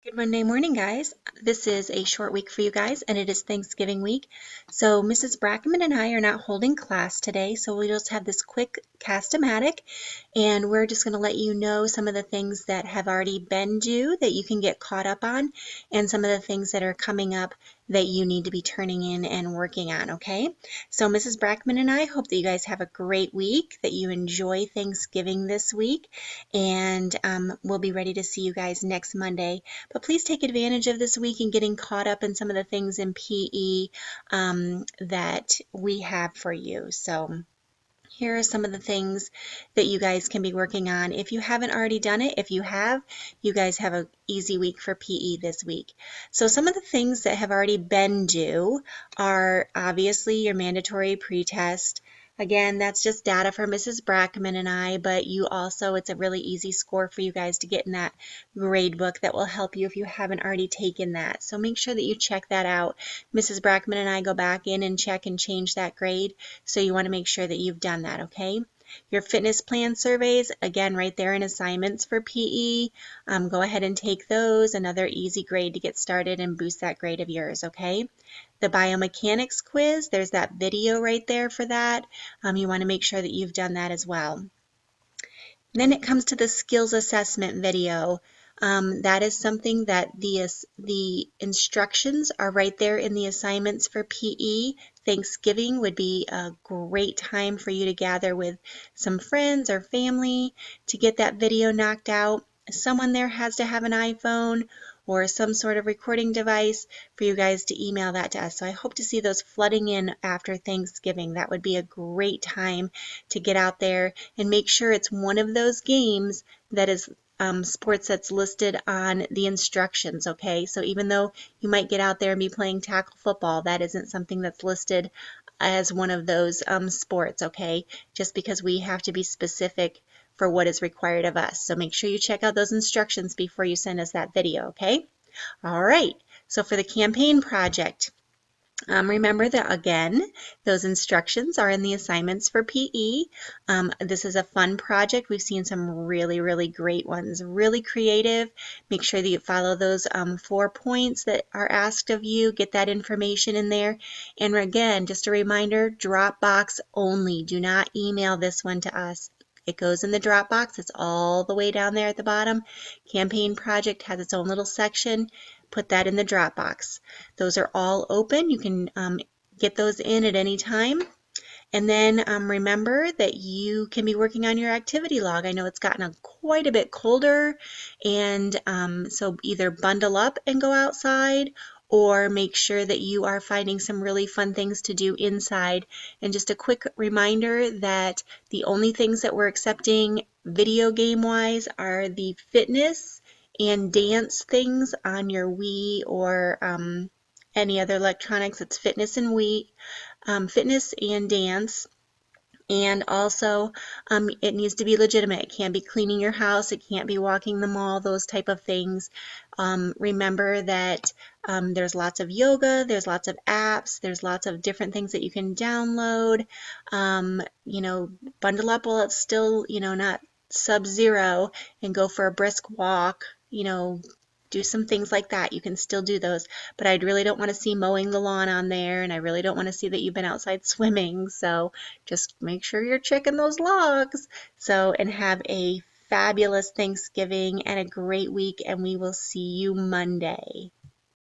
Good Monday morning, guys. This is a short week for you guys, and it is Thanksgiving week. So Mrs. Brackman and I are not holding class today, so we'll just have this quick cast-o-matic, and we're just going to let you know some of the things that have already been due that you can get caught up on, and some of the things that are coming up that you need to be turning in and working on, okay? So Mrs. Brackman and I hope that you guys have a great week, that you enjoy Thanksgiving this week, and we'll be ready to see you guys next Monday. But please take advantage of this week and getting caught up in some of the things in PE that we have for you. So here are some of the things that you guys can be working on. If you haven't already done it, if you have, you guys have an easy week for PE this week. So some of the things that have already been due are obviously your mandatory pretest. Again, that's just data for Mrs. Brackman and I, but you also, it's a really easy score for you guys to get in that grade book that will help you if you haven't already taken that. So make sure that you check that out. Mrs. Brackman and I go back in and check and change that grade, so you want to make sure that you've done that, okay? Your fitness plan surveys, again, right there in assignments for PE. Go ahead and take those, another easy grade to get started and boost that grade of yours, okay? The biomechanics quiz, there's that video right there for that. You want to make sure that you've done that as well. Then it comes to the skills assessment video. That is something that the instructions are right there in the assignments for PE. Thanksgiving would be a great time for you to gather with some friends or family to get that video knocked out. Someone there has to have an iPhone or some sort of recording device for you guys to email that to us. So I hope to see those flooding in after Thanksgiving. That would be a great time to get out there and make sure it's one of those games that is sports that's listed on the instructions, okay? So even though you might get out there and be playing tackle football, that isn't something that's listed as one of those sports, okay? Just because we have to be specific for what is required of us. So make sure you check out those instructions before you send us that video, okay? All right, so for the campaign project, remember that, again, those instructions are in the assignments for PE. This is a fun project. We've seen some really, really great ones, really creative. Make sure that you follow those 4 points that are asked of you. Get that information in there. And again, just a reminder, Dropbox only. Do not email this one to us. It goes in the Dropbox. It's all the way down there at the bottom. Campaign project has its own little section. Put that in the Dropbox. Those are all open. You can get those in at any time. And then remember that you can be working on your activity log. I know it's gotten quite a bit colder, and so either bundle up and go outside, or make sure that you are finding some really fun things to do inside. And just a quick reminder that the only things that we're accepting video game wise are the fitness and dance things on your Wii or any other electronics. It's fitness and Wii, fitness and dance. And also, it needs to be legitimate. It can't be cleaning your house. It can't be walking the mall, those type of things. Remember that there's lots of yoga, there's lots of apps, there's lots of different things that you can download. Bundle up while it's still, not sub-zero, and go for a brisk walk, do some things like that. You can still do those, but I really don't want to see mowing the lawn on there, and I really don't want to see that you've been outside swimming. So just make sure you're checking those logs. So, and have a fabulous Thanksgiving and a great week, and we will see you Monday.